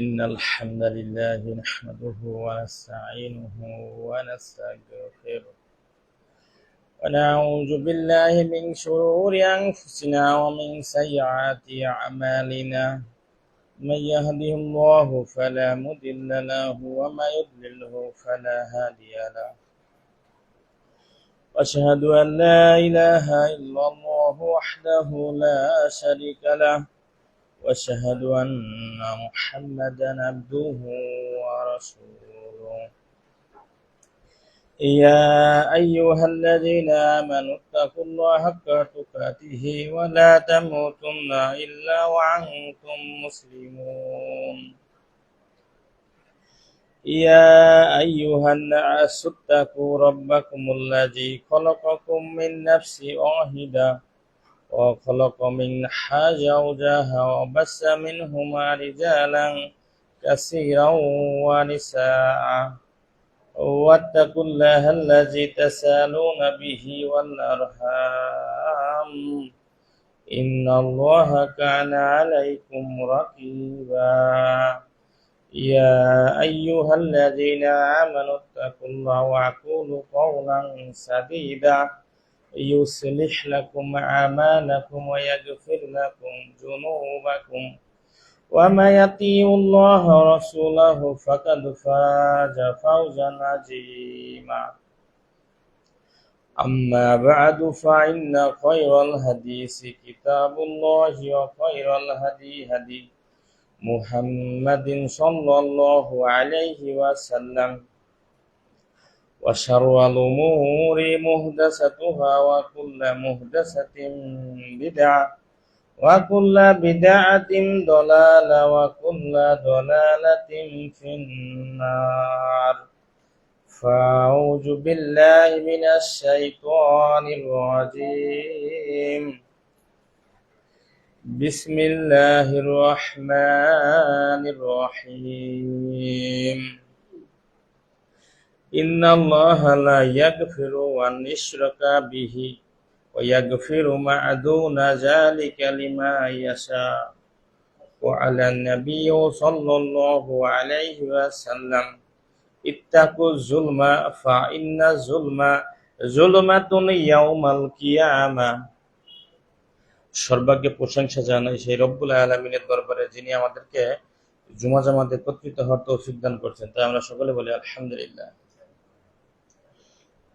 إن الحمد لله نحمده ونستعينه ونستغفره ونعوذ بالله من شرور أنفسنا ومن سيئات أعمالنا من يهده الله فلا مضل له ومن يضلله فلا هادي له وأشهد أن لا إله إلا الله وحده لا شريك له وأشهد أن محمدا عبده ورسوله يا أيها الذين آمنوا اتقوا الله حق تقاته ولا تموتن إلا وأنتم مسلمون يا أيها الناس اتقوا ربكم الذي خلقكم من نفس واحدة وخلق منها زوجها وبث منهما رجالا كثيرا ونساء واتقوا الله الذي تسالون به والأرحام إن الله كان عليكم رقيبا يا أيها الذين آمنوا اتقوا الله وقولوا قولا سديدا يصلح لكم أعمالكم ويغفر لكم ذنوبكم ومن يطيع الله ورسوله فقد فاز فوزا عظيما أما بعد فإن خير الحديث كتاب الله وخير الهدي هدي محمد صلى الله عليه وسلم وشر الأمور محدثاتها وكل محدثة بدعة وكل بدعة ضلالة وكل ضلالة في النار فأعوذ بالله من الشيطان الرجيم بسم الله الرحمن الرحيم إن الله لا يغفر أن يشرك به ويغفر ما دون ذلك لمن يشاء وعلى النبي صلى الله عليه وسلم اتقوا الظلم فإن الظلم ظلمة يوم القيامة সর্বাগ্যে প্রশংসা জানাই সেই রব্বুল আলামিনের দরবারে যিনি আমাদেরকে জুমা জামাতে একত্রিত হওয়ার তৌফিক দান করছেন, তাই আমরা সকলে বলি আলহামদুলিল্লাহ।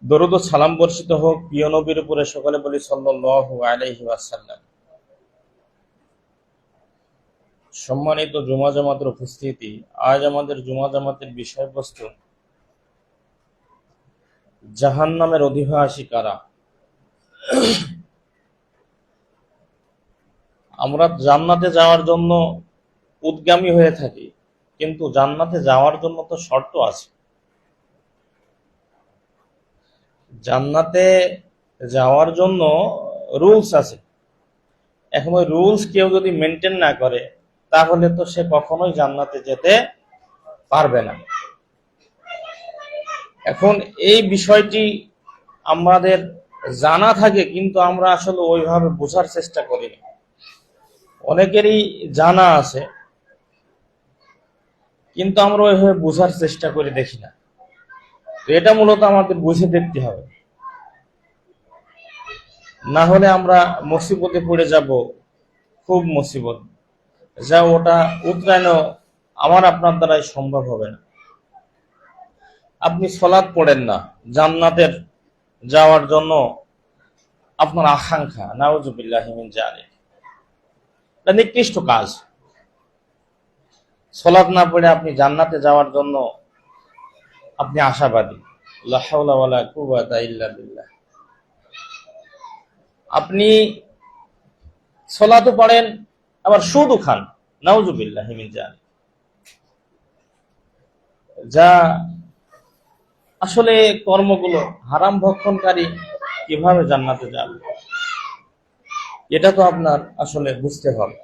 দরুদ ও সালাম বর্ষিত হোক প্রিয় নবীর উপরে, সকলে বলি সাল্লাল্লাহু আলাইহি ওয়াসাল্লাম। সম্মানিত জুমা জামাতের উপস্থিতি, আজ আমাদের জুমা জামাতের বিষয়বস্তু জাহান্নামের অধিবাসী কারা। আমরা জান্নাতে যাওয়ার জন্য উদ্গামী হয়ে থাকি, কিন্তু জান্নাতে যাওয়ার জন্য তো শর্ত আছে। জান্নাতে যাওয়ার জন্য রুলস আছে। এখন ওই রুলস কেউ যদি মেনটেন না করে তাহলে তো সে কখনোই জান্নাতে যেতে পারবে না। এখন এই বিষয়টি আমাদের জানা থাকে, কিন্তু আমরা আসলে ওইভাবে বোঝার চেষ্টা করি না। অনেকেরই জানা আছে, কিন্তু আমরা ওইভাবে বোঝার চেষ্টা করে দেখি না। তো এটা মূলত আমাদের বুঝে দেখতে হবে, না হলে আমরা মুসিবতে পড়ে যাব, খুব মুসিবত, যা ওটা উতরানো আমার আপনার দ্বারাই সম্ভব হবে না। আপনি সালাত পড়েন না, জান্নাতের যাওয়ার জন্য আপনার আকাঙ্ক্ষা, নাউজুবিল্লাহি মিন যালিক, এটা নিকৃষ্ট কাজ। সালাত না পড়ে আপনি জান্নাতে যাওয়ার জন্য আপনি আশাবাদী, লা হাওলা ওয়ালা কুওয়াতা ইল্লা বিল্লাহ। আপনি সালাতও পড়েন আবার সুদও খান, নাউজুবিল্লাহি মিন যালিক, যা আসলে কর্মগুলো হারাম ভক্ষণকারী কিভাবে জান্নাতে যাবে, এটা তো আপনার আসলে বুঝতে হবে।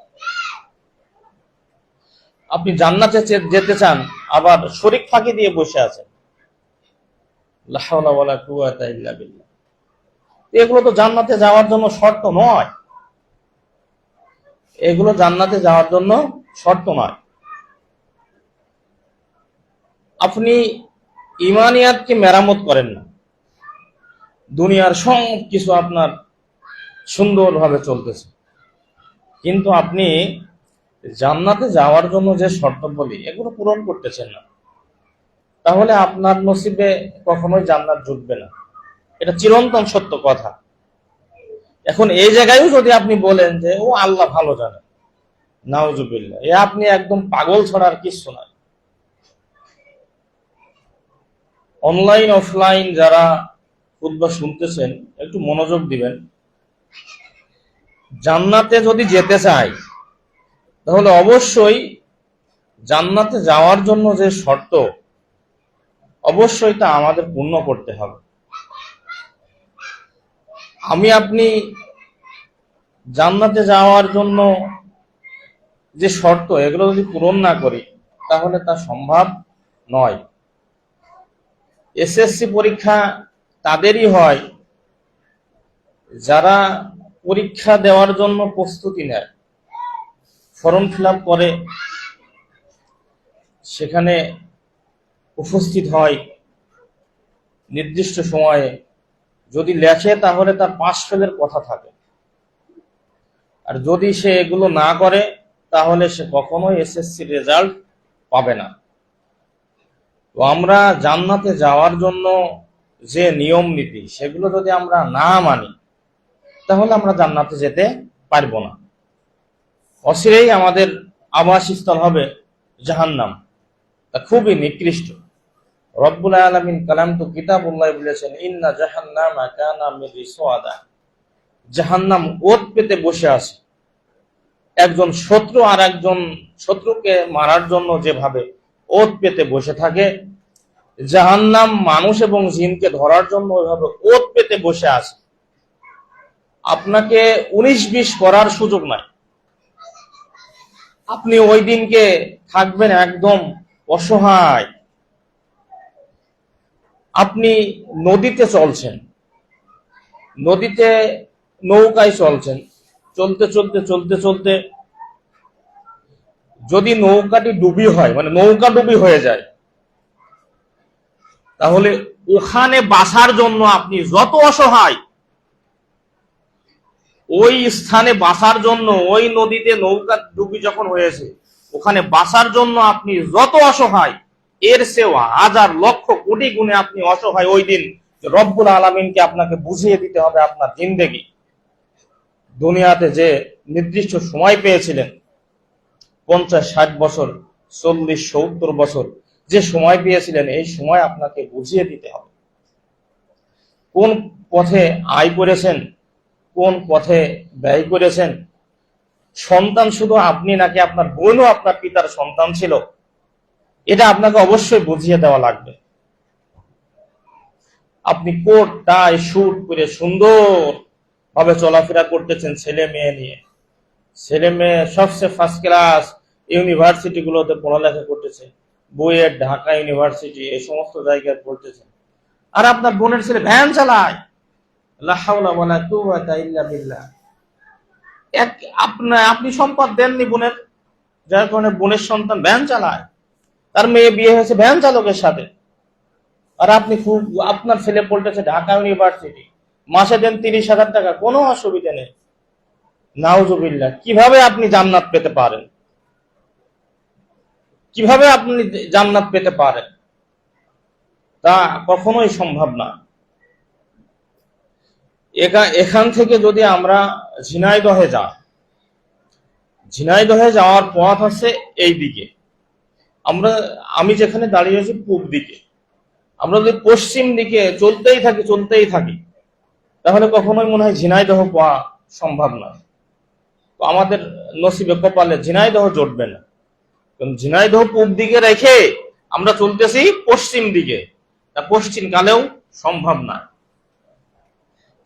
আপনি জান্নাতে যেতে চান, আবার শরীক ফাঁকি দিয়ে বসে আছেন, লা হাওলা ওয়ালা কুওয়াতা ইল্লা বিল্লাহ। এগুলো তো জান্নাতে যাওয়ার জন্য শর্ত নয়। এগুলো জান্নাতে যাওয়ার জন্য শর্ত নয়। আপনি ইমানিয়াতকে মেরামত করেন না, দুনিয়ার সব কিছু আপনার সুন্দরভাবে চলতেছে, কিন্তু আপনি জান্নাতে যাওয়ার জন্য যে শর্তাবলী এগুলো পূরণ করতেছেন না, তাহলে আপনার নসিবে কখনোই জান্নাত জুটবে না। এটা চিরন্তন সত্য কথা। এখন এই জায়গায়ও যদি আপনি বলেন যে ও আল্লাহ ভালো জানে, নাউজুবিল্লাহ, এ আপনি একদম পাগল ছড়ার কিছু না। অনলাইন অফলাইন যারা খুতবা শুনতেছেন একটু মনোযোগ দিবেন। জান্নাতে যদি যেতে চাই তাহলে অবশ্যই জান্নাতে যাওয়ার জন্য যে শর্ত, অবশ্যই তা আমাদের পূর্ণ করতে হবে। আপনি জান্নাতে যাওয়ার জন্য যে শর্ত এগুলো যদি পূরণ না করি তাহলে তা সম্ভব নয়। এসএসসি পরীক্ষা তাদেরই হয় যারা পরীক্ষা দেওয়ার জন্য প্রস্তুতি নেয়, ফর্ম ফিল আপ করে, সেখানে উপস্থিত হয় নির্দিষ্ট সময়ে, যদি লেখে তাহলে তার পাস ফেলের কথা থাকে, আর যদি সে এগুলো না করে তাহলে সে কখনোই এসএসসি রেজাল্ট পাবে না। তো আমরা জান্নাতে যাওয়ার জন্য যে নিয়ম নীতি সেগুলো যদি আমরা না মানি তাহলে আমরা জান্নাতে যেতে পারবো না। অচিরেই আমাদের আবাসস্থল হবে জাহান্নাম, তা খুবই নিকৃষ্ট। রব্বুল আলামিন কালাম তো কিতাবুল্লাহ বলেছেন, ইন্না জাহান্নামা কানা মিরসাদা, জাহান্নাম ওত পেতে বসে আছে। একজন শত্রু আর একজন শত্রুকে মারার জন্য যেভাবে ওত পেতে বসে থাকে, জাহান্নাম মানুষ এবং জিনকে ধরার জন্য ওইভাবে ওত পেতে বসে আছে। আপনাকে 19-20 করার সুযোগ নাই। আপনি ওই দিনকে থাকবেন একদম অসহায়। আপনি নদীতে চলছেন, নদীতে নৌকায় চলছেন, চলতে চলতে চলতে চলতে যদি নৌকাটি ডুবি হয়, মানে নৌকা ডুবি হয়ে যায়, তাহলে ওখানে বাঁচার জন্য আপনি যত অসহায়, ওই স্থানে বাঁচার জন্য, ওই নদীতে নৌকা ডুবি যখন হয়েছে ওখানে বাঁচার জন্য আপনি যত অসহায়, এর চেয়েও হাজার লক্ষ কোটি গুণে আপনি অসহায় ওই দিন। রব্বুল আলামিনকে আপনাকে বুঝিয়ে দিতে হবে আপনার জিন্দেগি। দুনিয়াতে যে নির্দিষ্ট সময় পেয়েছিলেন 50-60 বছর, 40-70 বছর যে সময় পেয়েছিলেন, এই সময় আপনাকে বুঝিয়ে দিতে হবে কোন পথে আয় করেছেন, কোন পথে ব্যয় করেছেন। সন্তান শুধু আপনি নাকি আপনার বোনও আপনার পিতার সন্তান ছিল, এটা আপনাকে অবশ্যই বুঝিয়ে দেওয়া লাগবে। আপনি কোট টাই শুট করে সুন্দর ভাবে চলাফেরা করতেছেন ছেলে মেয়ে নিয়ে, ছেলে মেয়ে সবচেয়ে ফার্স্ট ক্লাস ইউনিভার্সিটি গুলোতে পড়ালেখা করতেছে, বুয়েট, ঢাকা ইউনিভার্সিটি, এই সমস্ত জায়গায় পড়তেছে, আর আপনার বোনের ছেলে ভ্যান চালায়। লা হাওলা ওয়ালা কুওয়াতা ইল্লা বিল্লাহ। আপনি সম্পদ দেননি বোনের, যার কারণে বোনের সন্তান ভ্যান চালায়, তার মেয়ে বিয়ে হয়েছে ভ্যান চালকের সাথে, আর আপনি আপনার ছেলে পড়তেছে ঢাকা ইউনিভার্সিটি, মাসে দেন 30,000 টাকা, কোনো অসুবিধা নেই। নাউজুবিল্লাহ, কিভাবে আপনি জান্নাত পেতে পারেন? কিভাবে আপনি জান্নাত পেতে পারেন? তা কখনোই সম্ভব না। এখান থেকে যদি আমরা ঝিনাইদহে যাই, ঝিনাইদহে যাওয়ার পথ আছে এই দিকে, আমি যেখানে দাঁড়িয়ে আছি পূব দিকে, আমরা যদি পশ্চিম দিকে চলতেই থাকি তাহলে কখনোই মনে হয় ঝিনাইদহ পাওয়া সম্ভব না। তো আমাদের নসিবে কপালে ঝিনাইদহ জুটবে না, কারণ ঝিনাইদহ পূব দিকে রেখে আমরা চলতেছি পশ্চিম দিকে, তা পশ্চিম কালেও সম্ভব না।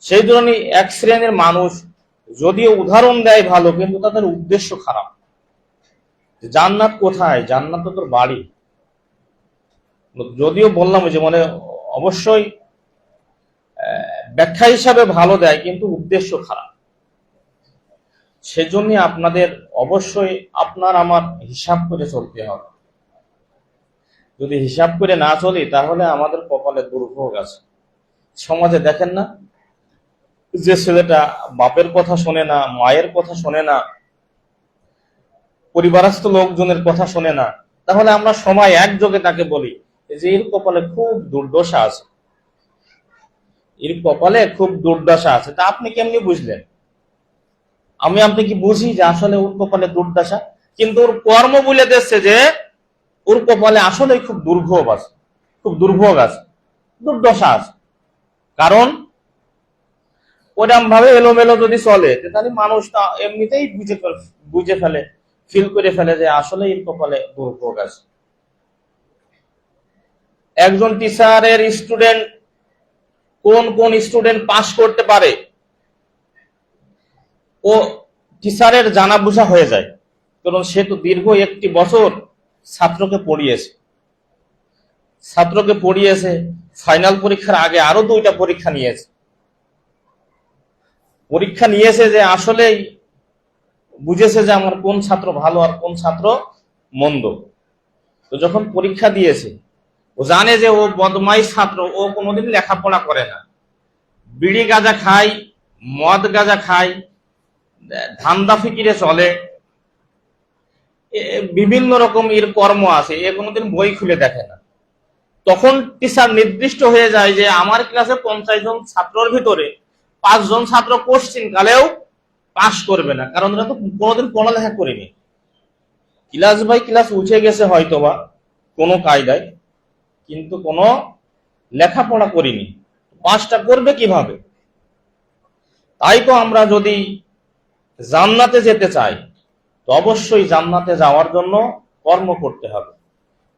সেই জন্য এক শ্রেণীর মানুষ যদিও উদাহরণ দেয় ভালো, কিন্তু তাদের উদ্দেশ্য খারাপ। জান্নাত কোথায়? জান্নাত তো তোর বাড়ি। যদিও বললাম যে মানে অবশ্যই ব্যাখ্যা হিসাবে ভালো দেয়, কিন্তু উদ্দেশ্য খারাপ। সেজন্য আপনাদের অবশ্যই আপনার আমার হিসাব করে চলতে হবে। যদি হিসাব করে না চলি তাহলে আমাদের কপালে দুর্ভোগ আছে। সমাজে দেখেন না, যে ছেলেটা বাপের কথা শোনে না, মায়ের কথা শোনে না, পরিবারস্থ লোকজনের কথা শোনে না, তাহলে আমরা সময় একযোগে তাকে বলি যে এর কপালে খুব দুর্দশা আছে, এর কপালে খুব দুর্দশা আছে। তা আপনি কেমনি বুঝলেন? আপনি কি বুঝি যে আসলে ওর কপালে দুর্দশা? কিন্তু ওর কর্ম বলে দিচ্ছে যে ওর কপালে আসলে খুব দুর্ভোগ আছে, খুব দুর্ভোগ আছে, দুর্দশা আছে। কারণ ওরকম ভাবে এলোমেলো যদি চলে তাহলে মানুষটা এমনিতেই বুঝে ফেলে, ফিল করে ফেলে যে আসলে এর কপালে দুর্ভোগ আছে। একজন টিচারের স্টুডেন্ট কোন কোন স্টুডেন্ট পাস করতে পারে ও টিচারের জানা বোঝা হয়ে যায়, কারণ সে তো দীর্ঘ 1 বছর ছাত্রকে পড়িয়েছে, ফাইনাল পরীক্ষার আগে আরো 2টা পরীক্ষা নিয়েছে যে আসলেই বুঝেছে যে আমার কোন ছাত্র ভালো আর কোন ছাত্র মন্দ। তো যখন পরীক্ষা দিয়েছে ও জানে যে ও বদমাইশ ছাত্র, ও কোনোদিন লেখাপড়া করে না, বিড়ি গাঁজা খায়, মদ গাঁজা খায়, ধান্দা ফিকিরে চলে, বিভিন্ন রকম এর কর্ম আছে, এ কোনোদিন বই খুলে দেখে না। তখন টিচার নির্দিষ্ট হয়ে যায় যে আমার ক্লাসে 50 জন ছাত্রের ভিতরে 5 জন ছাত্র কোশ্চিন কালেও পাস করবে না, কারণ ওরা তো কোনোদিন পড়ালেখা করেনি। ক্লাস বাই ক্লাস উঠে গেছে হয়তোবা কোনো কায়দায়, কিন্তু কোনো লেখাপড়া করিনি, পাসটা করবে কিভাবে? তাই তো আমরা যদি জান্নাতে যেতে চাই তো অবশ্যই জান্নাতে যাওয়ার জন্য কর্ম করতে হবে।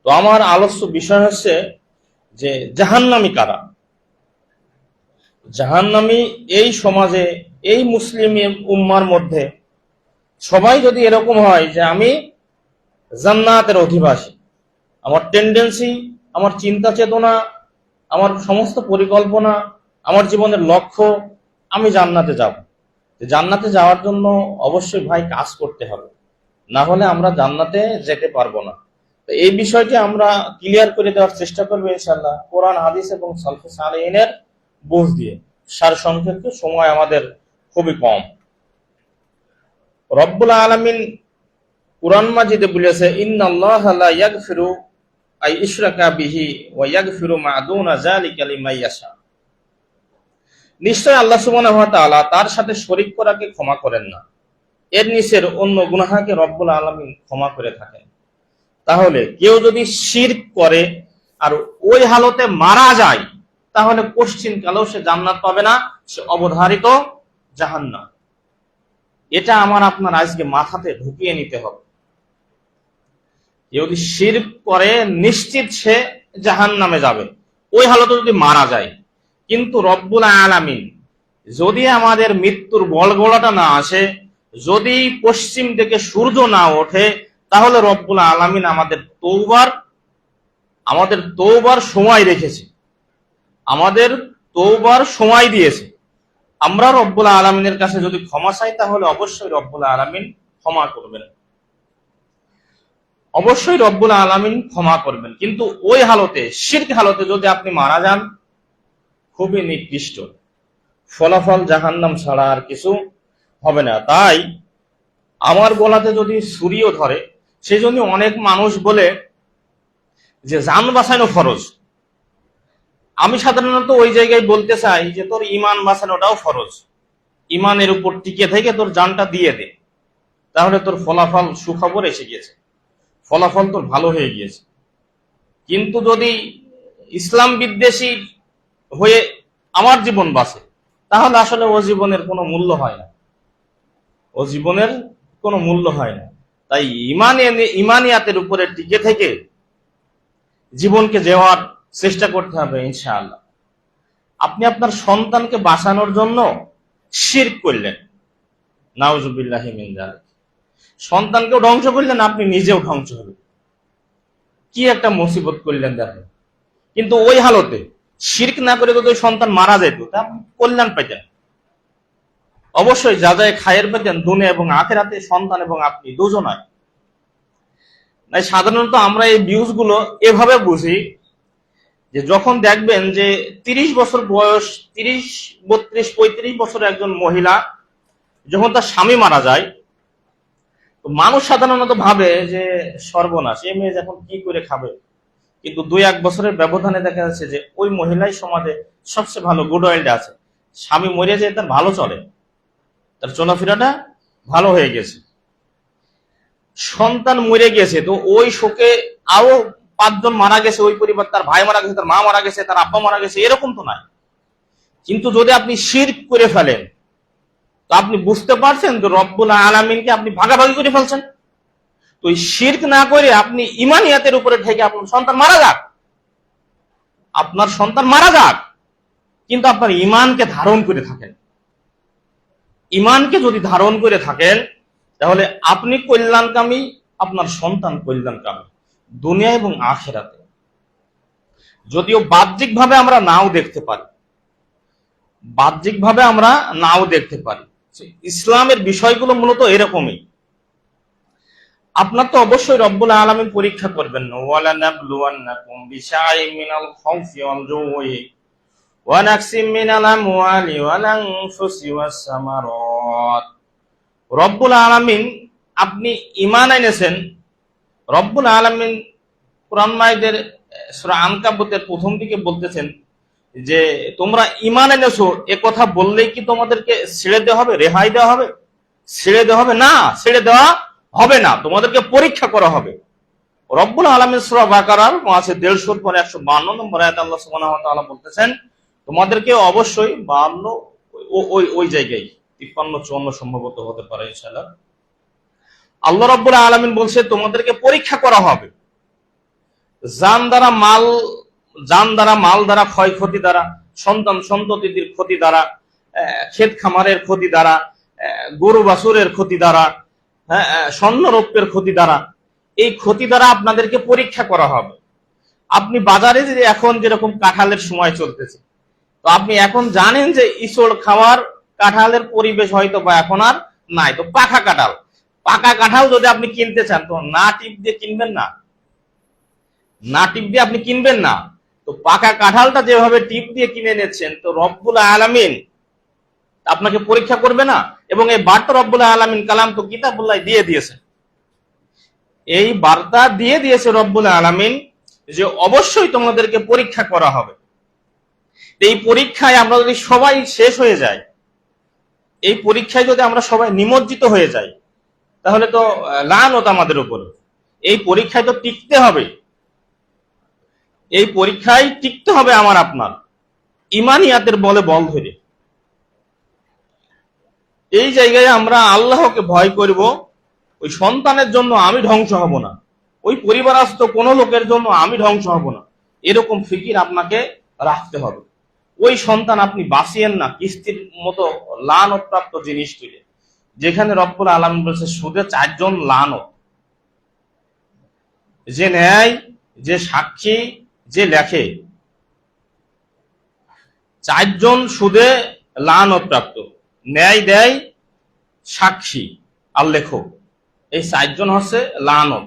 তো আমার আলোচ্য বিষয় হচ্ছে যে জাহান্নামী কারা। জাহান্নামী এই সমাজে, এই মুসলিম উম্মার মধ্যে সবাই যদি এরকম হয় যে আমি জান্নাতের অধিবাসী, আমার টেন্ডেন্সি, আমার চিন্তা চেতনা, আমার সমস্ত পরিকল্পনা, আমার জীবনের লক্ষ্য আমি জান্নাতে যাব, জান্নাতে যাওয়ার জন্য অবশ্যই ভাই কাজ করতে হবে, না হলে আমরা জান্নাতে যেতে পারবো না। তো এই বিষয়টি আমরা ক্লিয়ার করে দেওয়ার চেষ্টা করবো ইনশাআল্লাহ কোরআন, হাদিস এবং সালফে সালেহিনের বুঝ দিয়ে। সারসংক্ষেপে সময় আমাদের খুবই কম। রব্বুল আলামিন কুরআন মাজিদে বলেছে, ইন্নাল্লাহা লা ইয়াগফিরু আই ইশরাকা বিহি ওয়া ইয়াগফিরু মা দুনা যালিকা লিমান ইয়াশা। নিশ্চয় আল্লাহ সুবহানাহু ওয়া তাআলা তার সাথে শরীক করাকে ক্ষমা করেন না, এর নিচের অন্য গুনাহকে রব্বুল আলামিন ক্ষমা করে থাকেন। তাহলে কেউ যদি শিরক করে আর ওই হালতে মারা যায় তাহলে কোশ্চিন কালেও সে জান্নাত পাবে না, সে অবধারিত জাহান্নাম। এটা আমার আপনার আজকে মাথাতে ঢুকিয়ে নিতে হবে। যদি শিরক করে নিশ্চিত সে জাহান্নামে যাবে ওই হালতে যদি মারা যায়। কিন্তু রব্বুল আলামিন যদি আমাদের মৃত্যুর বলগোলাটা না আসে, যদি পশ্চিম থেকে সূর্য না ওঠে, তাহলে রব্বুল আলামিন আমাদের তওবার সময় রেখেছে, আমাদের তওবার সময় দিয়েছে। আমরা রব্বুল আলামিনের কাছে যদি ক্ষমা চাই তাহলে অবশ্যই রব্বুল আলামিন ক্ষমা করবেন, অবশ্যই রব্বুল আলামিন ক্ষমা করবেন। কিন্তু ওই হালতে, শিরক হালতে যদি আপনি মারা যান, খুবই নিকৃষ্ট ফলাফল জাহান্নাম ছাড়া আর কিছু হবে না। তাই আমার গলাতে যদি ছুরিও ধরে, সেই জন্য অনেক মানুষ বলে যে জান বাঁচানো ফরজ। আমি সাধারণত ওই জায়গায় বলতে চাই যে তোর ঈমান বাঁচানোটাও ফরজ। ঈমানের উপর টিকে থেকে তোর জানটা দিয়ে দে, তাহলে তোর ফলাফল সুখবর এসে গিয়েছে, ফলাফল তোর ভালো হয়ে গিয়েছে। কিন্তু যদি ইসলাম বিদ্বেষী হয়ে আমার জীবন বাঁচে, তাহলে আসলে ও জীবনের কোনো মূল্য হয় না, ও জীবনের কোনো মূল্য হয় না। তাই ইমানিয়াতের উপরে টিকে থেকে জীবনকে যাওয়ার চেষ্টা করতে হবে ইনশাআল্লাহ। আপনি আপনার সন্তানকে বাঁচানোর জন্য শিরক করলেন, নাউজুবিল্লাহি মিন যালিক, সন্তানকেও ধ্বংস করলেন, আপনি নিজেও ধ্বংস হলেন, কি একটা মুসিবত করলেন দেখেন। কিন্তু ওই হালতে শিরক না করে যদি সন্তান মারা যেত তা আপনি কল্যাণ পেতেন, অবশ্যই যা যায় খায়ের পেতেন দুনিয়া এবং আখিরাতে, সন্তান এবং আপনি দুজনায়। তাই সাধারণত আমরা এই ভিউজ গুলো এভাবে বুঝি যে যখন দেখবেন যে 30 বছর বয়স, 30, 32, 35 বছরের একজন মহিলা যখন তার স্বামী মারা যায়, তো মানুষ সাধারণত ভাবে যে সর্বনাশ, এই মেয়ে যখন কি করে খাবে। কিন্তু 2-1 বছরের ব্যবধানে দেখা যাচ্ছে যে ওই মহিলাই সমাজে সবচেয়ে ভালো গুড ওয়াইল্ডে আছে। স্বামী মরে যায়, তার ভালো চলে, তার চলাফেরাটা ভালো হয়ে গেছে। সন্তান মরে গেছে, তো ওই শোকে আরো 5 জন মারা গেছে ওই পরিবার, তার ভাই মারা গেছে, তার মা মারা গেছে, তার আব্বা মারা গেছে, এরকম তো নাই। কিন্তু যদি আপনি শিরক করে ফেলেন, তো আপনি বুঝতে পারছেন যে রব্বুল আলামিনকে আপনি ভাগাভাগি করে ফেলছেন। তো এই শিরক না করে আপনি ইমানিয়াতের উপরে ঠেকে আপনার সন্তান মারা যাক, আপনার সন্তান মারা যাক, কিন্তু আপনার ইমানকে ধারণ করে থাকেন। ইমানকে যদি ধারণ করে থাকেন, তাহলে আপনি কল্যাণকামী, আপনার সন্তান কল্যাণকামী, দুনিয়া এবং আখিরাতে। যদিও বাহ্যিকভাবে আমরা নাও দেখতে পারি, বাহ্যিকভাবে আমরা নাও দেখতে পারি, ইসলামের বিষয়গুলো মূলত এরকমই। আপনার তো অবশ্যই রব্বুল আলামিন পরীক্ষা করবেন, ওয়ালা নাবলুওয়ান্নাকুম বিশাইইন মিনাল খাউফি ওয়াল জুই ওয়া নাকসিম মিনাল আমওয়ালি ওয়াল আনফুসি ওয়াস সামারাত। রব্বুল আলামিন, আপনি ঈমান এনেছেন, রব্বুল আলামিন কুরআন মাজিদের সূরা আনকাবুতের প্রথম দিকে বলতেছেন যে তোমরা ঈমান এনেছো, এ কথা বললেই কি তোমাদেরকে ছেড়ে দেওয়া হবে, রেহাই দেওয়া হবে? ছেড়ে দেওয়া হবে না, ছেড়ে দেওয়া হবে না, তোমাদেরকে পরীক্ষা করা হবে। রব্বুল আলামিন সূরা বাকারার 150 পরে 152 নম্বর আয়াতে আল্লাহ সুবহানাহু ওয়া তাআলা বলতেছেন তোমাদেরকে অবশ্যই 52 ওই জায়গায় 53-54 সম্ভবত হতে পারে ইনশাআল্লাহ, আল্লাহ রাব্বুল আলামিন বলছে তোমাদেরকে পরীক্ষা করা হবে। জান দ্বারা মাল দ্বারা ক্ষয়ক্ষতি দ্বারা, সন্তান সন্ততির ক্ষতি দ্বারা, ক্ষেত খামারের ক্ষতি দ্বারা, গরু বাছুরের ক্ষতি দ্বারা, স্বর্ণরৌপ্যের ক্ষতি দ্বারা, এই ক্ষতি দ্বারা আপনাদেরকে পরীক্ষা করা হবে। আপনি বাজারে যে এখন যেরকম কাঁঠালের সময় চলতেছে, তো আপনি এখন জানেন যে ইসড় খাওয়ার কাঁঠালের পরিবেশ হয়তো বা এখন আর নাই, তো পাকা কাঁঠাল যদি আপনি কিনতে চান, তো না টিপ দিয়ে কিনবেন না, না টিপ দিয়ে আপনি কিনবেন না। তো পাকা কাঁঠালটা যেভাবে টিপ দিয়ে কিনে নিচ্ছেন, তো রব্বুল আলামিন আপনাকে পরীক্ষা করবে না? এবং এই বার্তা রব্বুল আলামিন কালাম তো কিতাবুল্লাহ দিয়ে দিয়েছে, এই বার্তা দিয়ে দিয়েছে রব্বুল আলামিন যে অবশ্যই তোমাদেরকে পরীক্ষা করা হবে। এই পরীক্ষায় আমরা যদি সবাই শেষ হয়ে যাই, এই পরীক্ষায় যদি আমরা সবাই নিমজ্জিত হয়ে যাই, তাহলে তো লানত আমাদের উপরে। এই পরীক্ষায় তো টিকতে হবে, এই পরীক্ষায় টিকতে হবে আমার আপনার ইমানিয়াতের বলে বল ধরে। এই জায়গায় আমরা আল্লাহকে ভয় করব, ওই সন্তানের জন্য আমি ধ্বংস হব না, ওই পরিবারস্থ কোনো লোকের জন্য আমি ধ্বংস হব না, এরকম ফিকির আপনাকে রাখতে হবে। ওই সন্তান আপনি বাঁচিয়েন না কিস্তির মতো লানতপ্রাপ্ত জিনিস তুলে, যেখানে রব্বুল আলামিন বলেছে সুদে 4 জন লানত, যে ন্যায়, যে সাক্ষী, যে লেখে, 4 জন সুদে লানতপ্রাপ্ত, ন্যায় দেয়, সাক্ষী আর লেখক, এই 4 জন হচ্ছে লানত।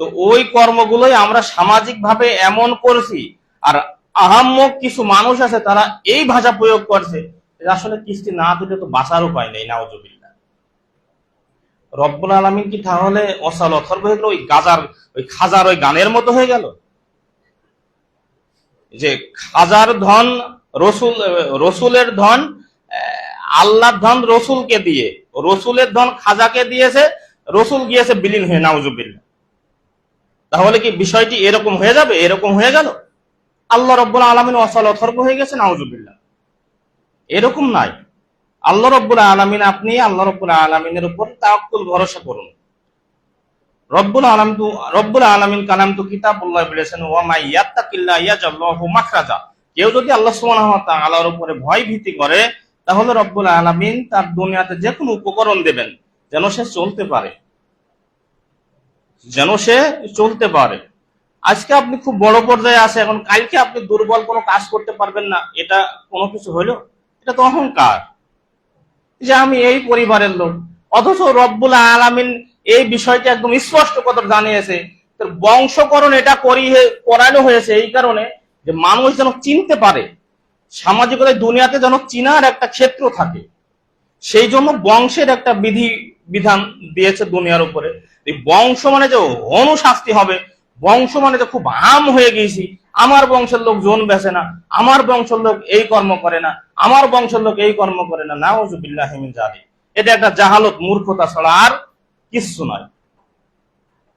তো ওই কর্মগুলোই আমরা সামাজিক ভাবে এমন করছি, আর আহাম্মক কিছু মানুষ আছে তারা এই ভাষা প্রয়োগ করছে আসলে কিস্তি না দিলে তো বাঁচার উপায় নেই, নাউজুবিল্লাহ। রব্বুল আলামিন কি তাহলে অসাল অথর্ব হয়ে গেল, ওই গাজার ওই খাজার ওই গানের মতো হয়ে গেল যে খাজার ধন রসুলের ধন, আল্লাহর ধন রসুলকে দিয়ে, রসুলের ধন খাজাকে দিয়েছে, রসুল গিয়েছে বিলীন হয়ে, নাউজুবিল্লাহ। তাহলে কি বিষয়টি এরকম হয়ে যাবে? এরকম হয়ে গেল আল্লাহ রব্বুল আলামিন অসাল অথর্ব হয়ে গেছে, নাউজুবিল্লাহ। এরকম নাই। আল্লাহ রব্বুল আলামিন, আপনি আল্লাহ রব্বুল আলামিনের উপর তাওয়াক্কুল, ভরসা করুন। রব্বুল আলামিন কালাম তো কিতাবুল্লাহ বলেছেন ওয়া মা ইয়াত্তাকিল্লাহ ইয়াজআল্লাহু মাখরাজা। কেউ যদি আল্লাহ সুবহানাহু ওয়া তাআলার উপরে ভয় ভীতি করে, তাহলে রব্বুল আলামিন তার দুনিয়াতে যে কোনো উপকরণ দেবেন যেন সে চলতে পারে। আজকে আপনি খুব বড় পর্যায়ে আছে, এখন কালকে আপনি দুর্বল কোনো কাজ করতে পারবেন না, এটা কোনো কিছু হইল? এটা তো অহংকার যে আমি এই পরিবারের লোক। অথচ রব্বুল আলামিন এই বিষয়টি একদম স্পষ্ট কথা জানিয়েছে বংশকরণ এটা করানো হয়েছে এই কারণে যে মানুষ যেন চিনতে পারে, সামাজিকতায় দুনিয়াতে যেন চিনার একটা ক্ষেত্র থাকে, সেই জন্য বংশের একটা বিধান দিয়েছে দুনিয়ার উপরে। এই বংশ মানে যে অনুশাস্তি হবে, বংশ মানে যে খুব আম হয়ে গেছি, আমার বংশের লোক জোন বেচে না, আমার বংশের লোক এই কর্ম করে না, আমার বংশের লোক এই কর্ম করে না, নাউযুবিল্লাহি মিন যালিক। এটা একটা জাহালত, মূর্খতা ছাড়া আর কিচ্ছু নয়।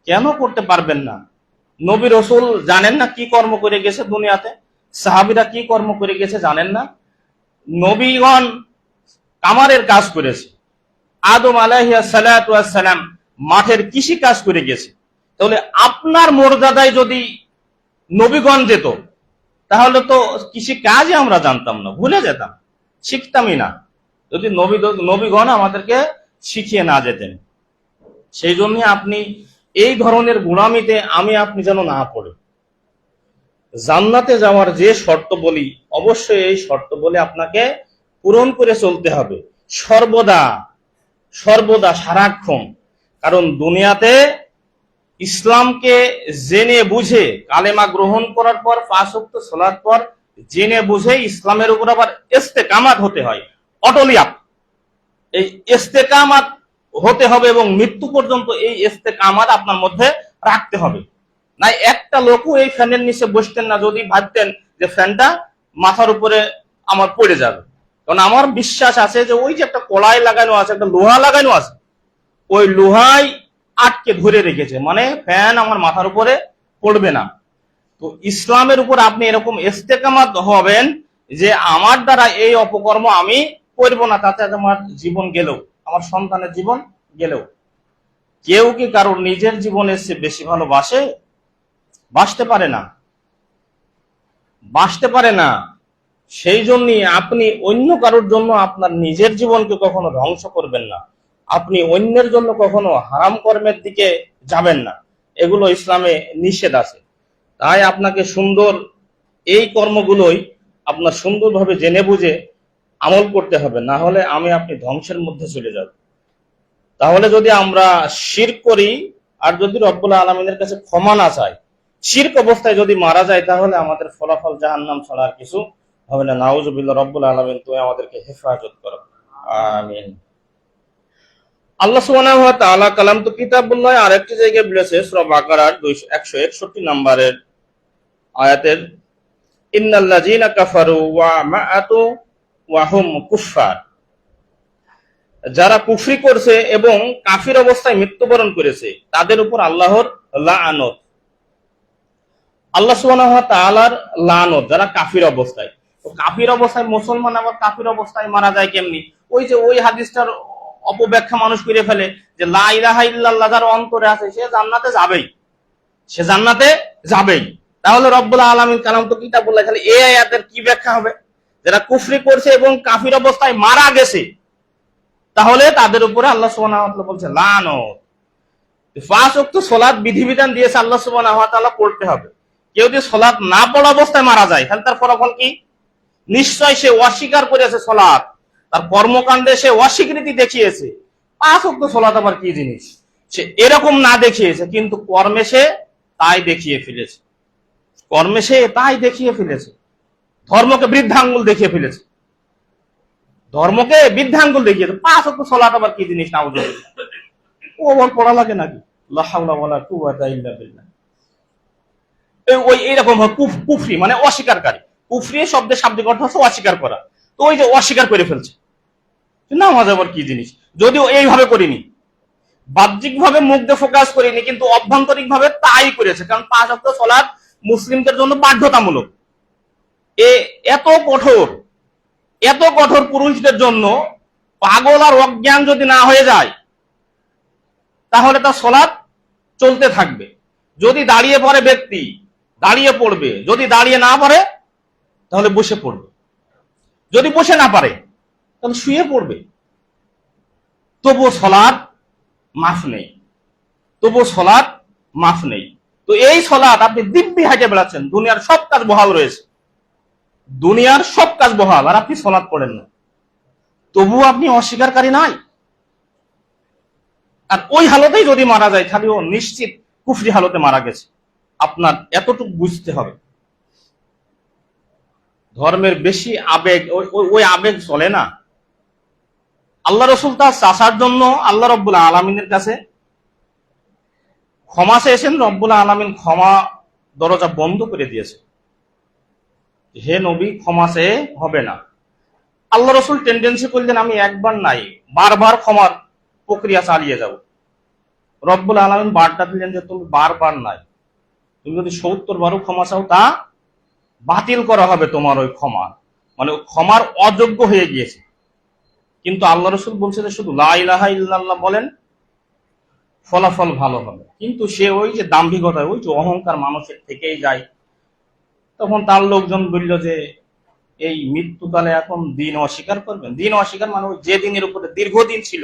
কেন করতে পারবেন না? নবী রসুল জানেন না কি কর্ম করে গেছে দুনিয়াতে? সাহাবীরা কি কর্ম করে গেছে জানেন না? নবীগণ কামারের কাজ করেছে, আদম আলাইহিস সালাতু ওয়াস সালাম মাঠের কৃষি কাজ করে গেছে। তাহলে আপনার মর্যাদায় যদি নবীগণ যেত, তাহলে তো কৃষি কাজই আমরা জানতাম না, ভুলে যেতাম, শিখতামই না, যদি নবীগণ আমাদেরকে শিখিয়ে না যেতেন। সেই জন্য আপনি এই ধরনের গোলামিতে আপনি যেন না পড়ে। জান্নাতে যাওয়ার যে শর্ত বলি, অবশ্যই এই শর্ত বলে আপনাকে পূরণ করে চলতে হবে সর্বদা সর্বদা, সারাক্ষণ। কারণ দুনিয়াতে ইসলামকে জেনে বুঝে কালেমা গ্রহণ করার পর 5 ওয়াক্ত সালাত পর জেনে বুঝে ইসলামের উপর আবার ইস্তেকামাত হতে হয়, অটলিয়াত। এই ইস্তেকামাত হতে হবে এবং মৃত্যু পর্যন্ত এই ইস্তেকামাত আপনার মধ্যে রাখতে হবে। না একটা লোকও এই ফ্যানের নিচে বসতেন না যদি ভাবতেন যে ফ্যানটা মাথার উপরে আমার পড়ে যাবে। কারণ আমার বিশ্বাস আছে যে ওই যে একটা কড়াই লাগানো আছে, একটা লোহা লাগানো আছে, ওই লোহাই আটকে ধরে রেখেছে, মানে ফ্যান আমার মাথার উপরে পড়বে না। তো ইসলামের উপর আপনি এরকম ইস্তেকামাত হবেন যে আমার দ্বারা এই অপকর্ম আমি করব না, তাতে আমার জীবন গেলেও, আমার সন্তানের জীবন গেলেও। কেউ কি কারোর নিজের জীবনের চেয়ে বেশি ভালোবাসে? বাসতে পারে না, বাসতে পারে না। সেই জন্যই আপনি অন্য কারোর জন্য আপনার নিজের জীবনকে কখনো ধ্বংস করবেন না, আপনি অন্যের জন্য কখনো হারাম কর্মের দিকে যাবেন না, এগুলো ইসলামে নিষেধ আছে। তাই আপনাকে সুন্দর এই কর্মগুলোই আপনার সুন্দরভাবে জেনে বুঝে আমল করতে হবে, না হলে আপনি ধ্বংসের মধ্যে চলে যাব। তাহলে যদি আমরা শিরক করি আর যদি রব্বুল আলামিনের কাছে ক্ষমা না চাই, শিরক অবস্থায় যদি মারা যায়, তাহলে আমাদের ফলাফল জাহান্নাম ছাড়া আর কিছু হবে না। নাউযুবিল্লাহ। রব্বুল আলামিন তুমি আমাদেরকে হেফাজত করো, আমিন। আল্লাহ সুবহানাহু ওয়া তাআলা কালাম তো কিতাবুল্লাহ আরেকটি জায়গায় বলেছে সূরা বাকারার 161 নম্বরের আয়াতের, ইন্নাল্লাযীনা কাফারু ওয়া মাআতু ওয়া হুম কুফফার, যারা কুফরি করছে এবং কাফির অবস্থায় মৃত্যুবরণ করেছে তাদের উপর আল্লাহর লাআনত। আল্লাহ সুবহানাহু ওয়া তাআলার লাআনত যারা কাফির অবস্থায়। তো কাফির অবস্থায় মুসলমান আবার কাফির অবস্থায় মারা যায় কেমনি? ওই হাদিসটার অপব্যাখ্যা মানুষ করে ফেলে যে লা ইলাহা ইল্লাল্লাহ যার অন্তরে আছে সে জান্নাতে যাবেই, সে জান্নাতে যাবেই। তাহলে রব্বুল আলামিন কালাম তো কিতাবুল্লাহ, তাহলে এই আয়াতের কি ব্যাখ্যা হবে? যারা কুফরি করছে এবং কাফির অবস্থায় মারা গেছে, তাহলে তাদের উপরে আল্লাহ সুবহানাহু ওয়া তাআলা বলছে লানত। 5 ওয়াক্ত সালাত বিধিবিধান দিয়েছে আল্লাহ সুবহানাহু ওয়া তাআলা করতে হবে। কেউ যদি সালাত না পড়া অবস্থায় মারা যায়, তাহলে তার ফলাফল কি? নিশ্চয় সে অস্বীকার করেছে সালাত, তার কর্মকাণ্ডে সে অস্বীকৃতি দেখিয়েছে। 5 ওয়াক্ত সালাত আবার কি জিনিস সে এরকম না দেখিয়েছে, কিন্তু কর্মে সে তাই দেখিয়ে ফেলেছে, কর্মে সে তাই দেখিয়ে ফেলেছে, ধর্মকে বৃদ্ধাঙ্গুল দেখিয়ে ফেলেছে, ধর্মকে বৃদ্ধাঙ্গুল দেখিয়েছে। 5 ওয়াক্ত সালাত আবার কি জিনিস? নাউযুবিল্লাহ। ও আবার পড়া লাগে নাকি? লা হাওলা ওয়ালা কুওয়াতা ইল্লা বিল্লাহ। ওই এরকম কুফরি মানে অস্বীকারকারী। কুফরি শব্দের শাব্দিক অর্থ হচ্ছে অস্বীকার করা। তো ওই যে অস্বীকার করে ফেলছে, নামাজ আবার কি জিনিস? যদিও এইভাবে করিনি, বাহ্যিক ভাবে মুখ দিয়ে ফোকাস করিনি, কিন্তু অভ্যন্তরিক ভাবে তাই করেছে। কারণ 5 ওয়াক্ত সালাত মুসলিমদের জন্য বাধ্যতামূলক। এত কঠোর পুরুষদের জন্য পাগল আর অজ্ঞান যদি না হয়ে যায়, তাহলে তার সালাত চলতে থাকবে। যদি দাঁড়িয়ে পড়ে ব্যক্তি, দাঁড়িয়ে পড়বে, যদি দাঁড়িয়ে না পারে তাহলে বসে পড়বে, যদি বসে না পারে তাহলে শুয়ে পড়বে, তবুও সালাত মাফ নেই, তবুও সালাত মাফ নেই। তো এই সালাত আপনি দিব্যি হাঁটে বেড়াচ্ছেন, দুনিয়ার সব কাজ বহাল রয়েছে, দুনিয়ার সব কাজ বহাল, আর আপনি সালাত পড়েন না, তবুও আপনি অস্বীকারী নাই। আর ওই হালতেই যদি মারা যায়, তাহলে ও নিশ্চিত কুফরি হালতে মারা গেছে। আপনার এতটুকু বুঝতে হবে, ধর্মের বেশি আবেগ, ওই আবেগ চলে না। আল্লাহ রসুল তার চাচার জন্য আল্লাহ রব্বুল আলমিনের কাছে ক্ষমা চেয়েছেন, রব্বুল আলমিন ক্ষমা দরজা বন্ধ করে দিয়েছে। হে নবী, ক্ষমা চেয়ে হবে না। আল্লাহ রসুল টেন্ডেন্সি করলেন আমি একবার নাই বারবার ক্ষমার প্রক্রিয়া চালিয়ে যাব। রব্বুল আলমিন বার্তা দিলেন যে তুমি বারবার নাই, তুমি যদি ৭০ বারও ক্ষমা চাও তা বাতিল করা হবে তোমার ওই ক্ষমা, মানে ক্ষমার অযোগ্য হয়ে গিয়েছে। কিন্তু আল্লাহ রসুল বলছে যে শুধু লা ইলাহা ইল্লাল্লাহ বলেন, ফলাফল ভালো হবে। কিন্তু সে ওই যে দাম্ভিকতা, ওই যে অহংকার মানুষের থেকেই যায়। তখন তার লোকজন বলল যে এই মৃত্যুকালে এখন দিন অস্বীকার করবেন? দিন অস্বীকার মানে ওই যে দিনের উপরে দীর্ঘদিন ছিল,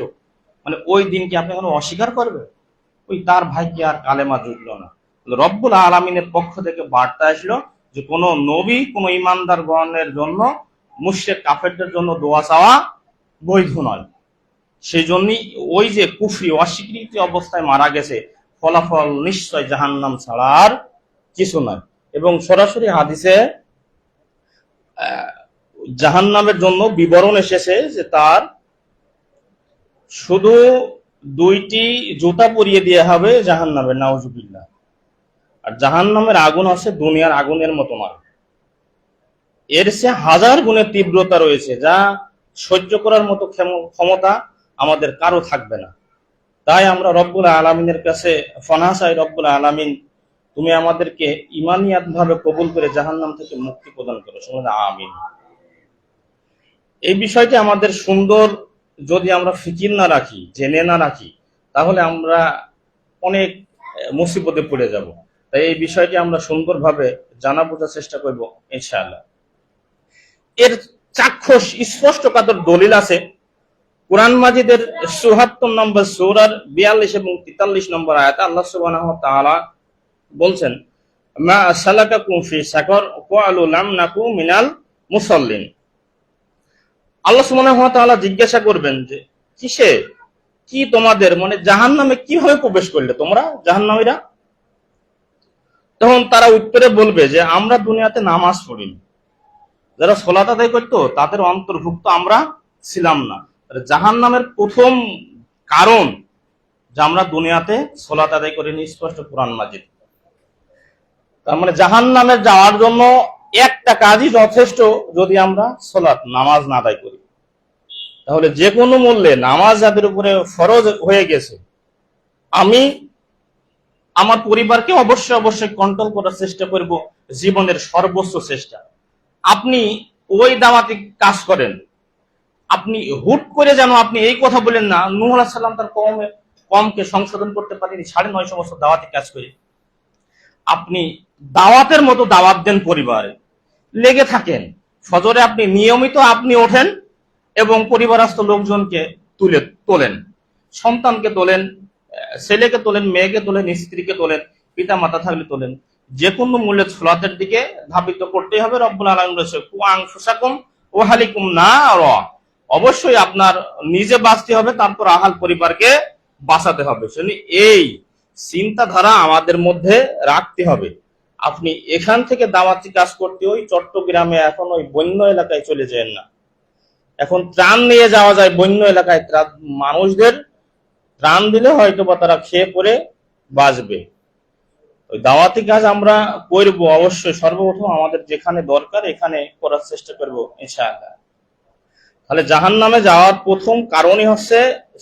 মানে ওই দিনকে আপনি এখন অস্বীকার করবেন? ওই তার ভাগ্যে আর কালেমা জুটল না। রব্বুল আলমিনের পক্ষ থেকে বার্তা আসলো যে কোন নবী, কোন ইমানদার গণের জন্য, মুশরিক কাফেরদের জন্য দোয়া চাওয়া বৈধ নয়। সেই জন্যই ওই যে কুফরি অস্বীকৃতি অবস্থায় মারা গেছে, ফলাফল নিশ্চয় জাহান্নাম ছাড়া আর কিছু নয়। এবং সরাসরি হাদিসে জাহান্নামের জন্য বিবরণ এসেছে যে তার শুধু 2টি জুতা পরিয়ে দেওয়া হবে জাহান্নামের, নাউজুবিল্লাহ। আর জাহান্নামের আগুন আছে দুনিয়ার আগুনের মতো নয়, এর সে 1000 গুণের তীব্রতা রয়েছে, যা সহ্য করার মতো ক্ষমতা আমাদের কারো থাকবে না। তাই আমরা রব্বুল আলমিনের কাছে ফনা চাই, রব্বুল আলমিন তুমি আমাদেরকে ইমানিয়াত ভাবে কবুল করে জাহান্নাম থেকে মুক্তি প্রদান করো, শুনুন আমিন। এই বিষয়টি আমাদের সুন্দর যদি আমরা ফিকির না রাখি, জেনে না রাখি, তাহলে আমরা অনেক মুসিবতে পড়ে যাব। তাই এই বিষয়টি আমরা সুন্দরভাবে জানা বোঝার চেষ্টা করব ইনশাআল্লাহ। এর চাক্ষুষ স্পষ্ট কাতর দলিল আছে কুরআন মাজিদের ৭৪ নম্বর সূরার ৪২ এবং ৪৩ নম্বর আয়াতে আল্লাহ সুবহানাহু ওয়া তাআলা বলছেন, মা সালাকাকুম ফি সাকর ক্বালু লাম নাকু মিনাল মুসাল্লিন। আল্লাহ সুবহানাহু ওয়া তাআলা জিজ্ঞাসা করবেন যে কিসে, কি তোমাদের, মানে জাহান্নামে কিভাবে প্রবেশ করলে তোমরা জাহান্নামীরা? তখন তারা উত্তরে বলবে যে আমরা দুনিয়াতে নামাজ পড়িনি। যারা সালাত আদায় করতো তাদের অন্তর্ভুক্ত আমরা ছিলাম না। জাহান্নামের প্রথম কারণ যে আমরা দুনিয়াতে সালাত আদায় করিনি, স্পষ্ট কুরআন মাজিদ। তার মানে জাহান্নামে যাওয়ার জন্য একটা কাজই যথেষ্ট, যদি আমরা সালাত নামাজ না আদায় করি। তাহলে যে কোনো মূল্যে নামাজ যাদের উপরে ফরজ হয়ে গেছে, আমি আমার পরিবারকে অবশ্যই কন্ট্রোল করার চেষ্টা করব, জীবনের সর্বোচ্চ চেষ্টা। আপনি ওই দাওয়াতি কাজ করেন, আপনি হুট করে যেন আপনি এই কথা বলেন না, নূহ আলাইহিস সালাম তার কমকে সংশোধন করতে পারেনি 950 বছর দাওয়াতি কাজ করে। আপনি দাওয়াতের মতো দাওয়াত দেন, পরিবারে লেগে থাকেন, ফজরে আপনি নিয়মিত আপনি ওঠেন এবং পরিবারস্থ লোকজনকে তোলেন, সন্তানকে তোলেন, ছেলেকে তোলেন, মেয়েকে তোলেন, স্ত্রীকে তোলেন, পিতা মাতা থাকলে তোলেন। যে কোনো মূল্যে সালাতের দিকে ধাবিত করতেই হবে। রব্বুল আলামিন বলেছে কু আনফুসাকুম ওয়া আহলিকুম নার, অবশ্যই আপনার নিজে বাঁচতে হবে, তারপর আহাল পরিবারকে বাঁচাতে হবে। এই চিন্তাধারা আমাদের মধ্যে রাখতে হবে। আপনি এখান থেকে দাওয়াতি কাজ করতে ওই চট্টগ্রামে এখন ওই বন্য এলাকায় চলে যান না। এখন ত্রাণ নিয়ে যাওয়া যায় বন্য এলাকায়, মানুষদের ত্রাণ দিলে হয়তো বা তারা খেয়ে পরে বাঁচবে। ওই দাওয়াতি কাজ আমরা করব অবশ্যই, সর্বপ্রথম আমাদের যেখানে দরকার এখানে করার চেষ্টা করব ইনশাআল্লাহ। তাহলে জাহান্নামে যাওয়ার প্রথম কারণই হচ্ছে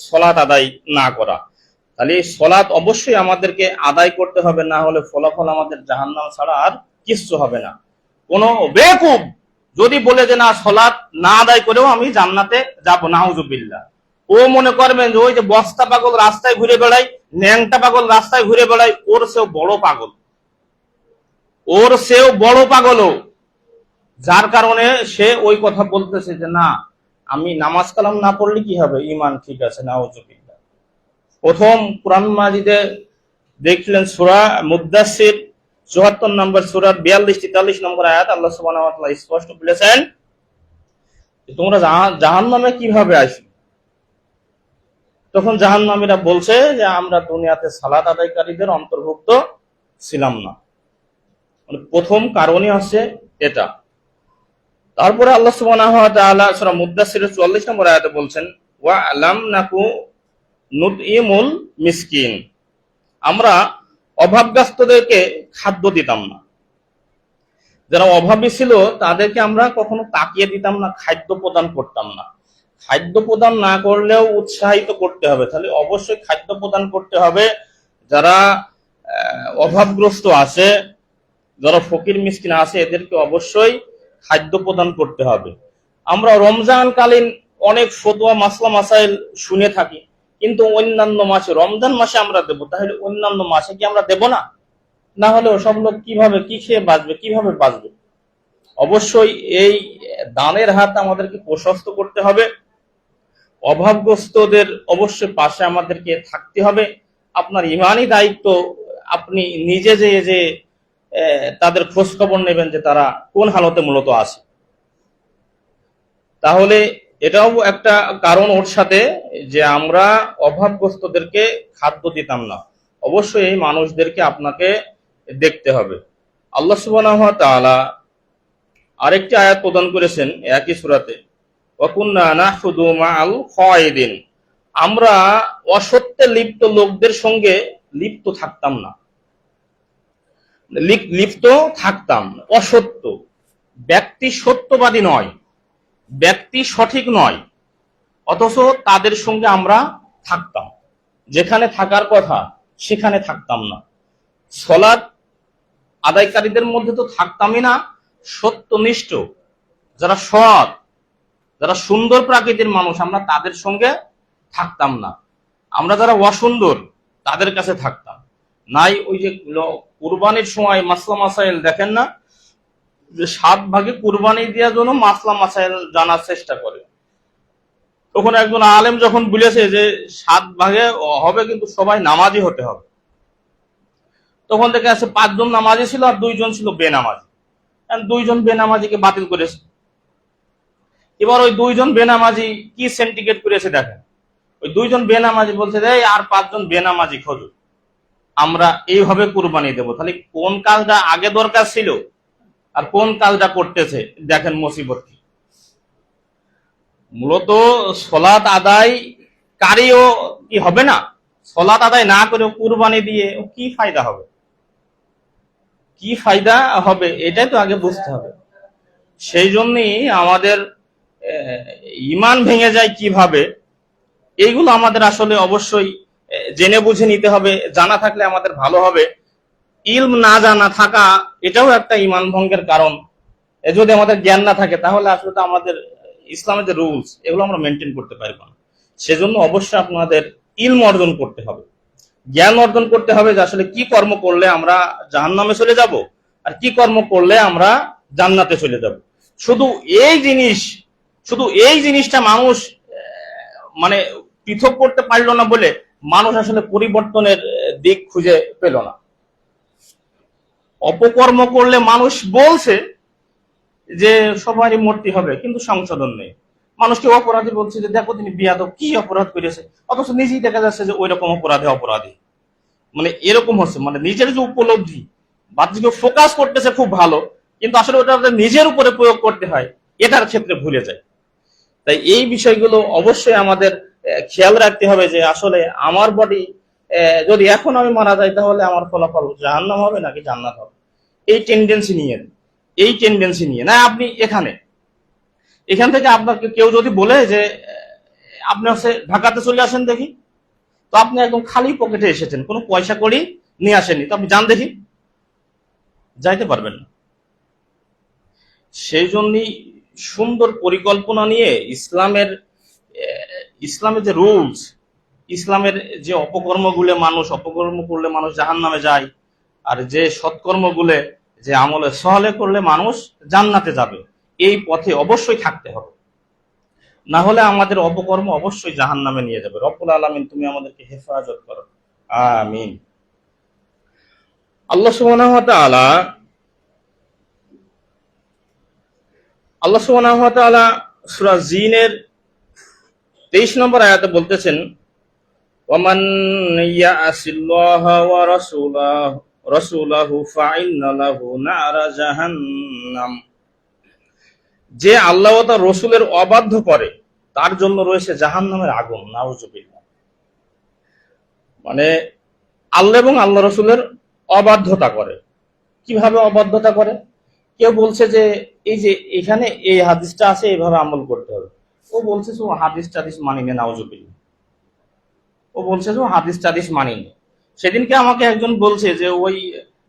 সালাত আদায় না করা। তাহলে এই সালাত অবশ্যই আমাদেরকে আদায় করতে হবে, না হলে ফলাফল আমাদের জাহান্নাম ছাড়া আর কিচ্ছু হবে না। কোনো বেকুব যদি বলে যে না সালাত না আদায় করেও আমি জান্নাতে যাব, নাউজুবিল্লাহ, ও মনে করবেন যে ওই যে বস্তা পাগল রাস্তায় ঘুরে বেড়ায়, ন্যাংটা পাগল রাস্তায় ঘুরে বেড়ায়, ওর সেও বড় পাগল, ওর সেও বড় পাগলও, যার কারণে সে ওই কথা বলতেছে যে না আমি নামাজ কালাম না পড়লে কি হবে, ইমান ঠিক আছে, নাউজুবিল্লাহ। প্রথম কুরআন মাজিদে দেখলেন সূরা মুদ্দাসসির ৭৪ নম্বর সূরার ৪২-৪৩ নম্বর আয়াত আল্লাহ সুবহানাহু ওয়া তাআলা স্পষ্ট বলেছেন তোমরা জাহান্নামে কিভাবে আসবে। তখন জাহান্নামীরা বলছে যে আমরা দুনিয়াতে সালাত আদায়কারীদের অন্তর্ভুক্ত ছিলাম না। মানে প্রথম কারণই হচ্ছে এটা। তারপরে আল্লাহ সুবহানাহু ওয়া তাআলা সূরা মুদ্দাসসিরের 44 নম্বর আয়াতে বলছেন, ওয়া লাম নাকু নুতইমুল মিসকিন, আমরা অভাবগ্রস্তদেরকে খাদ্য দিতাম না। যারা অভাবী ছিল তাদেরকে আমরা কখনো তাকিয়ে দিতাম না, খাদ্য প্রদান করতাম না। খাদ্য প্রদান না করলেও উৎসাহিত করতে হবে, তাহলে অবশ্যই খাদ্য প্রদান করতে হবে। যারা অভাবগ্রস্ত আছে, যারা ফকির মিসকিন আছে, এদেরকে অবশ্যই খাদ্য প্রদান করতে হবে। আমরা রমজানকালীন অনেক ফতোয়া মাসলা মাসাইল শুনে থাকি, কিন্তু অন্যান্য মাসে, রমজান মাসে আমরা দেব, তাহলে অন্যান্য মাসে কি আমরা দেব না? না হলে সব লোক কিভাবে, কি খেয়ে বাঁচবে, কিভাবে বাঁচবে? অবশ্যই এই দানের হাত আমাদেরকে প্রশস্ত করতে হবে। অভাবগ্রস্তদের অবশ্যই পাশে আমাদেরকে থাকতে হবে। আপনার ইমানি দায়িত্ব, আপনি নিজে যে তাদের খোঁজ খবর নেবেন যে তারা কোন হালতে মূলত আছে। তাহলে এটাও একটা কারণ ওর সাথে, যে আমরা অভাবগ্রস্তদেরকে খাদ্য দিতাম না। অবশ্যই এই মানুষদেরকে আপনাকে দেখতে হবে। আল্লাহ সুবহানাহু ওয়া তাআলা আরেকটি আয়াত প্রদান করেছেন একই সূরাতে, ওয়া কুননা নাখুদু মাআল খায়দিন, আমরা অসত্যে লিপ্ত লোকদের সঙ্গে লিপ্ত থাকতাম না। লিপ্ত থাকতাম, অসত্য ব্যক্তি সত্যবাদী নয়, ব্যক্তি সঠিক নয়, অথচ তাদের সঙ্গে আমরা থাকতাম। যেখানে থাকার কথা সেখানে থাকতাম না। সালাত আদায়কারীদের মধ্যে তো থাকতামই না। সত্যনিষ্ঠ, যারা সৎ, যারা সুন্দর প্রকৃতির মানুষ, আমরা তাদের সঙ্গে থাকতাম না। আমরা যারা অসুন্দর তাদের কাছে থাকতাম। নাই ওই যে কুরবানির সময় মাসলা মাসাইল দেখেন না, যে 7 ভাগে কুরবানি দেওয়ার জন্য মাসলা মাসাইল জানার চেষ্টা করে। তখন একজন আলেম যখন বলেছে যে 7 ভাগে হবে কিন্তু সবাই নামাজি হতে হবে, তখন থেকে আছে 5 জন নামাজি ছিল আর 2 জন ছিল বেনামাজি। 2 জন বেনামাজিকে বাতিল করেছে। এবার ওই 2 জন বেনামাজি কি সেন্টিকেট করেছে দেখেন। ওই 2 জন বেনামাজি বলছে যে আর 5 জন বেনামাজি খোঁজো, আমরা এইভাবে কুরবানি দেব। তাহলে কোন কাজটা আগে দরকার ছিল আর কোন কাজটা করতেছে দেখেন মুসিবত কি। মূলত সালাত আদায় কারিও কি হবে না, সালাত আদায় না করে কুরবানি দিয়ে কি ফায়দা হবে, কি ফায়দা হবে, এটাই তো আগে বুঝতে হবে। সেই জন্যই আমাদের ঈমান ভেঙে যায় কিভাবে, এইগুলো আমাদের আসলে অবশ্যই জেনে বুঝে নিতে হবে। জানা থাকলে আমাদের ভালো হবে। ইলম না জানা থাকা এটাও একটা ঈমান ভঙ্গের কারণ। যদি আমাদের জ্ঞান না থাকে তাহলে আসলে তো আমাদের ইসলামের যে রুলস এগুলো আমরা মেনটেন করতে পারবো না। সেজন্য অবশ্যই আপনাদের ইলম অর্জন করতে হবে, জ্ঞান অর্জন করতে হবে যে আসলে কি কর্ম করলে আমরা জাহান্নামে চলে যাব আর কি কর্ম করলে আমরা জান্নাতে চলে যাব। শুধু এই জিনিসটা মানুষ মানে পৃথক করতে পারলো না বলে মানুষ আসলে পরিবর্তনের দিক খুঁজে পেল না। অপকর্ম করলে মানুষ বলছে যে সবারই মরতে হবে, কিন্তু সংশোধন নেই। মানুষকে অপরাধী বলছে যে দেখো তিনি বিয়াদব, কি অপরাধ করেছে, অথচ নিজেই দেখা যাচ্ছে যে ওই রকম অপরাধী। মানে এরকম হচ্ছে, মানে নিজের যে উপলব্ধি বাহ্যিক ফোকাস করতেছে খুব ভালো, কিন্তু আসলে ওটা নিজের উপরে প্রয়োগ করতে হয় এটার ক্ষেত্রে ভুলে যায়। তাই এই বিষয়গুলো অবশ্যই আমাদের খেয়াল রাখতে হবে যে আসলে আমার বডি যদি এখন আমি মারা যাই তাহলে আমার ফলাফল জাহান্নাম হবে নাকি জান্নাত হবে। এই টেন্ডেন্সি নিয়ে না আপনি এখান থেকে আপনাকে কেউ যদি বলে যে আপনি হচ্ছে ঢাকাতে চলে আসেন দেখি, তো আপনি একদম খালি পকেটে এসেছেন, কোনো পয়সা কড়ি নিয়ে আসেননি, তো আপনি যান দেখি, যাইতে পারবেন না। সেই জন্যই সুন্দর পরিকল্পনা নিয়ে ইসলামের যে রুলস, ইসলামের যে অপকর্ম করলে মানুষ জাহান্নামে যায়, আর যে সৎকর্মগুলো, যে আমলে সহলে করলে মানুষ জান্নাতে যাবে, এই পথে অবশ্যই থাকতে হবে। না হলে আমাদের অপকর্ম অবশ্যই জাহান্নামে নিয়ে যাবে। রব্বুল আলামিন তুমি আমাদেরকে হেফাজত করো, আমিন। আল্লাহ সুবহানাহু ওয়া তাআলা সূরা জিনের 23 নম্বর আয়াতে বলতেছেন, ওয়ামান ইয়াসিল্লাহা ওয়া রাসূলাহু ফাইন্না লাহু নারা জাহান্নাম, যে আল্লাহ ও তার রসুলের অবাধ্য করে তার জন্য রয়েছে জাহান্নামের আগুন। নাউজুবিল্লাহ। মানে আল্লাহ এবং আল্লাহ রসুলের অবাধ্যতা করে। কিভাবে অবাধ্যতা করে? কেউ বলছে যে এই যে এখানে এই হাদিসটা আছে, এইভাবে আমল করতে হবে। ও বলছে যে হাদিস টাদিস মানি না। নাউজুবিল্লাহ। ও বলছে যে হাদিস টাদিস মানি না। সেদিনকে আমাকে একজন বলছে যে ওই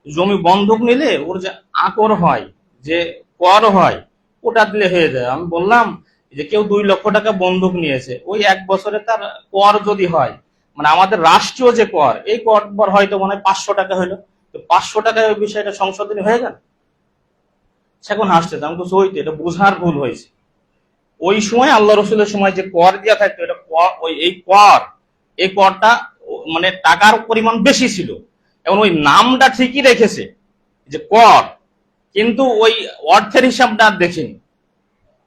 জমি বন্ধক নিলে ওর যে আকর হয়, যে কর হয়, ওটা দিলে হয়ে যায়। আমি বললাম যে কেউ 2 লক্ষ টাকা বন্ধক নিয়েছে, ওই 1 বছরে তার কর যদি হয়, মানে আমাদের রাষ্ট্রীয় যে কর, এই কর হয়তো মনে হয় 500 টাকা হলো, তো 500 টাকায় ওই বিষয়টা সংশোধনী হয়ে গেল। সে এখন হাসতেছে। আমি বলছি ওইটা, এটা বোঝার ভুল হয়েছে। ওই সময় আল্লাহ রসুলের সময় যে কর দিয়া থাকতো, এটা এই করটা মানে টাকার পরিমাণ বেশি ছিল, এবং ওই নামটা ঠিকই রেখেছে যে কর, কিন্তু ওই অর্থের হিসাবটা দেখেনি।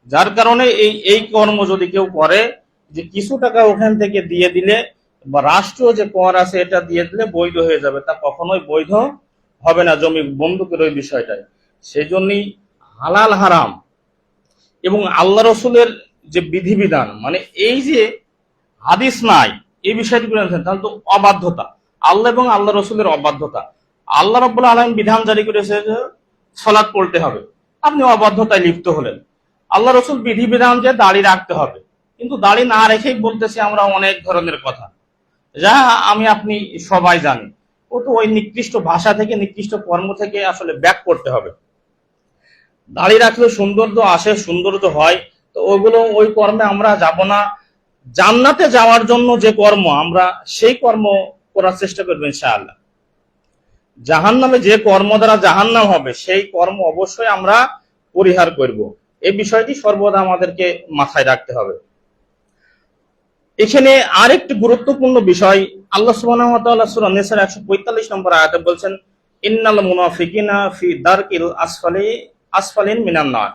যার কারণে এই কর্ম যদি কেউ করে, যে কিছু টাকা ওখান থেকে দিয়ে দিলে বা রাষ্ট্রীয় যে কর আছে এটা দিয়ে দিলে বৈধ হয়ে যাবে, তা কখনোই বৈধ হবে না জমি বন্ধকের ওই বিষয়টাই। সেই জন্যই হালাল হারাম এবং আল্লাহ রসুলের যে বিধিবিধান, মানে এই যে হাদিস নাই, এই বিষয়টি বলেছেন, তাহলে তো অবাধ্যতা, আল্লাহ এবং আল্লাহ রসুলের অবাধ্যতা। আল্লাহ রাব্বুল আলামিন বিধান জারি করেছে যে সালাত পড়তে হবে, আপনি অবাধ্যতায় লিপ্ত হলেন। আল্লাহ রসুল বিধিবিধান যে দাড়ি রাখতে হবে, কিন্তু দাড়ি না রেখেই বলতেছি আমরা অনেক ধরনের কথা, যা আমি আপনি সবাই জানি। ও তো ওই নিকৃষ্ট ভাষা থেকে, নিকৃষ্ট কর্ম থেকে আসলে ব্যাক করতে হবে। দাড়ি রাখলে সৌন্দর্য আসে, সৌন্দর্য হয়, তো ওইগুলো ওই কর্মে আমরা যাব না। জান্নাতে যাওয়ার জন্য যে কর্ম, আমরা সেই কর্ম করার চেষ্টা করবো ইনশাআল্লাহ। জাহান্নামে যে কর্ম দ্বারা জাহান্নাম হবে, সেই কর্ম অবশ্যই আমরা পরিহার করব। এই বিষয়টি সর্বদা আমাদেরকে মাথায় রাখতে হবে। এখানে আরেকটি গুরুত্বপূর্ণ বিষয়, আল্লাহ সুবহানাহু ওয়া তাআলা সূরা নিসার 145 নম্বর আয়াতে বলছেন, ইন্নাল মুনাফিকিনা ফি দারকিল আসফালিন মিনান নার,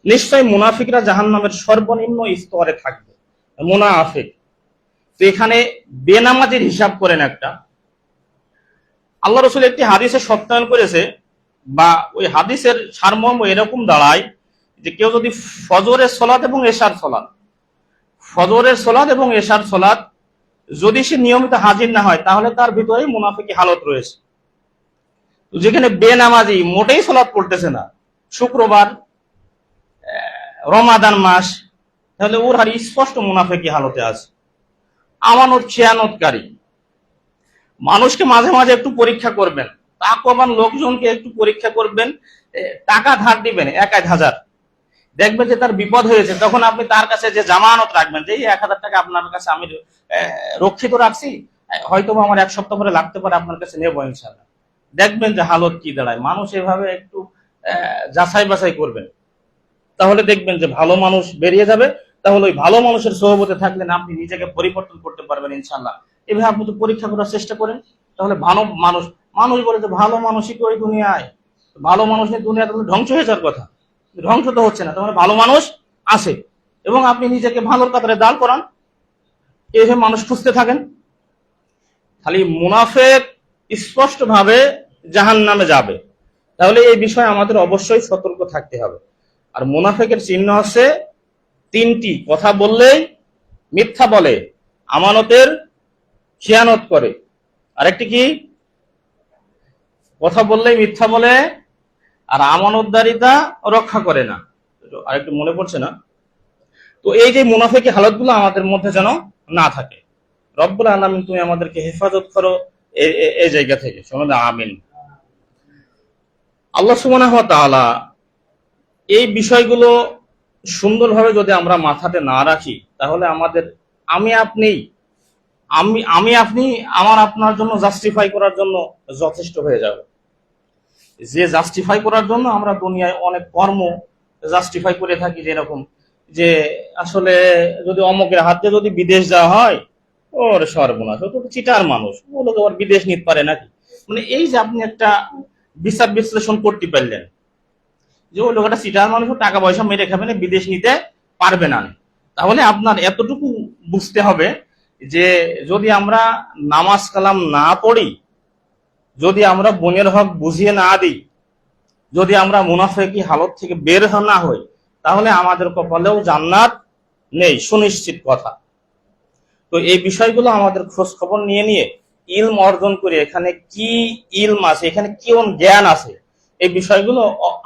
নিশ্চয় মুনাফিকরা জাহান্নামের সর্বনিম্ন স্তরে থাকবে। মুনাফিক, তো এখানে বেনামাজির হিসাব করেন একটা। আল্লাহ রসুল একটি হাদিসে সত্যায়ন করেছে, বা ওই হাদিসের সারমর্ম এরকম দাঁড়ায় যে কেউ যদি ফজরের সলাত এবং এশার সলাত যদি সে নিয়মিত হাজির না হয়, তাহলে তার ভিতরে মুনাফিকি হালত রয়েছে। যেখানে বেনামাজি, মোটেই সলাত পড়তেছে না, শুক্রবার, রমাদান মাস, তাহলে ওর হারি স্পষ্ট মুনাফিকি হালতে আছে। আমানত খেয়ানতকারী, মানুষকে মাঝে মাঝে একটু পরীক্ষা করবেন, তাকওয়াবান লোকজনকে একটু পরীক্ষা করবেন। টাকা ধার দিবেন 1,000, দেখবেন যে তার বিপদ হয়েছে, তখন আপনি তার কাছে যে জামানত রাখবেন, যে 1,000 টাকা আপনার কাছে আমি রক্ষিত রাখছি, হয়তো আমার 1 সপ্তাহ পরে লাগতে পারে, আপনার কাছে নেবো ইনশাআল্লাহ। দেখবেন যে হালত কি দাঁড়ায়। মানুষ এভাবে একটু যাচাই বাছাই করবেন, তাহলে দেখবেন যে ভালো মানুষ বেরিয়ে যাবে। তাহলে ওই ভালো মানুষের সোহবতে থাকলেন আপনি নিজেকে পরিবর্তন করতে পারবেন ইনশাআল্লাহ। এভাবে আপনি তো পরীক্ষা করার চেষ্টা করেন, তাহলে ভালো মানুষ বলে যে ভালো মানুষই কই দুনিয়ায়, ভালো মানুষ নিয়ে দুনিয়াতে ধ্বংস হয়ে যাওয়ার কথা, ধ্বংস তো হচ্ছে না, তাহলে ভালো মানুষ আছে, এবং আপনি নিজেকে ভালোর কাতারে দাঁড় করান, এইভাবে মানুষ খুঁজতে থাকেন। খালি মুনাফিক স্পষ্ট ভাবে জাহান্নামে যাবে, তাহলে এই বিষয়ে আমাদের অবশ্যই সতর্ক থাকতে হবে। আর মুনাফিকের চিহ্ন আছে 3টি, কথা বললেই মিথ্যা বলে, আমানতের খেয়ানত করে, আরেকটি কি, কথা বললেই মিথ্যা বলে, আর আমানতদারিতা রক্ষা করে না। আরেকটু মনে পড়ছে না। তো এই যে মুনাফিকি হালতগুলো আমাদের মধ্যে যেন না থাকে। রব্বুল আলামিন তুমি আমাদেরকে হেফাজত করো এই জায়গা থেকে, শোনো, আমিন। আল্লাহ সুবহানাহু ওয়া তাআলা এই বিষয়গুলো সুন্দরভাবে যদি আমরা মাথাতে না রাখি, তাহলে আমাদের আমি আপনি আমার আপনার জন্য জাস্টিফাই করার জন্য যথেষ্ট হয়ে যাবে। যে জাস্টিফাই করার জন্য আমরা দুনিয়ায় অনেক কর্ম জাস্টিফাই করে থাকি, যেরকম যে আসলে যদি অমুকের হাতে যদি বিদেশ যাওয়া হয়, ওর সর্বনাশ, ও তো চিটার মানুষ, ও লোক আবার বিদেশ নিতে পারে নাকি। মানে এই যে আপনি একটা বিচার বিশ্লেষণ করতে পারলেন যে ওই লোকটা চিটার মানুষ, টাকা পয়সা মেরে খাবে না, বিদেশ নিতে পারবে না, তাহলে আপনার এতটুকু বুঝতে হবে যে যদি আমরা নামাজ কালাম না পড়ি, যদি আমরা বোনের হক বুঝিয়ে না দিই, যদি আমরা মুনাফিকি হালত থেকে বের না হই, তাহলে আমাদের কপালেও জান্নাত নেই, সুনিশ্চিত কথা। তো এই বিষয়গুলো আমাদের খোঁজ খবর নিয়ে নিয়ে ইলম অর্জন করে এখানে কি ইলম আছে, এখানে কোন জ্ঞান আছে, এই বিষয়গুলো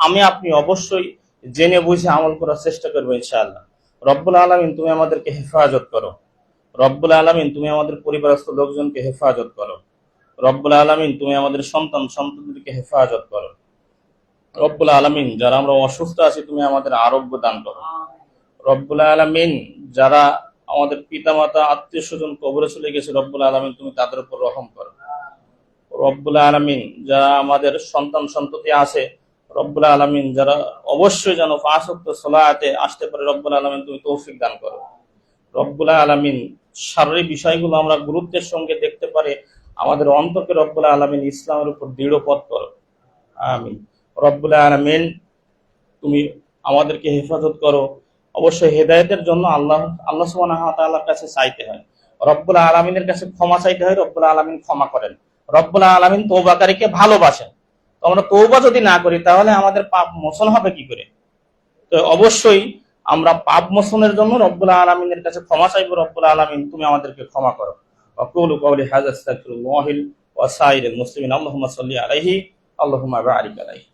আমি আপনি অবশ্যই জেনে বুঝে আমল করার চেষ্টা করবো ইনশাআল্লাহ। রব্বুল আলামিন তুমি আমাদেরকে হেফাজত করো। রব্বুল আলামিন তুমি আমাদের পরিবারস্থ লোকজনকে হেফাজত করো। রব্বুল আলামিন তুমি আমাদের সন্তানদেরকে হেফাজত করো। রব্বুল আলামিন যারা আমরা অসুস্থ আছি তুমি আমাদের আরোগ্য দান করো। রব্বুল আলামিন যারা আমাদের পিতামাতা আত্মীয় স্বজন কবরে চলে গেছে, রব্বুল আলামিন তুমি তাদের উপর রহম করো। রব্বুল আলামিন যারা আমাদের সন্ততি আছে, রব্বুল আলামিন যারা অবশ্যই যেন 5 ওয়াক্ত সালাতে আসতে পারে, রব্বুল আলামিন তুমি তৌফিক দান করো। রব্বুল আলামিন শারীরিক বিষয়গুলো আমরা গুরুত্বের সঙ্গে দেখতে পারে আমাদের অন্তরকে রব্বুল আলামিন ইসলামের উপর দৃঢ়পদ করো। আমিন। রব্বুল আলামিন তুমি আমাদেরকে হেফাজত করো। অবশ্যই হেদায়েতের জন্য আল্লাহ সুবহানাহু ওয়া তাআলার কাছে চাইতে হয়, রব্বুল আলামিনের কাছে ক্ষমা চাইতে হয়, রব্বুল আলামিন ক্ষমা করেন। রব্বুল আলামিন তওবাকারীকে ভালোবাসেন। তো আমরা তওবা যদি না করি তাহলে আমাদের পাপ মোচন হবে কি করে? তো অবশ্যই আমরা পাপ মোচনের জন্য রব্বুল আলামিনের কাছে ক্ষমা চাইবো। রব্বুল আলামিন তুমি আমাদেরকে ক্ষমা করো। আকুলু কওলি হাযা আস্তাগফিরুল্লাহ ওয়া সাইরিল মুসলিমিন। আল্লাহুম্মা সাল্লি আলাইহি আল্লাহুম্মা বারিক আলাইহি।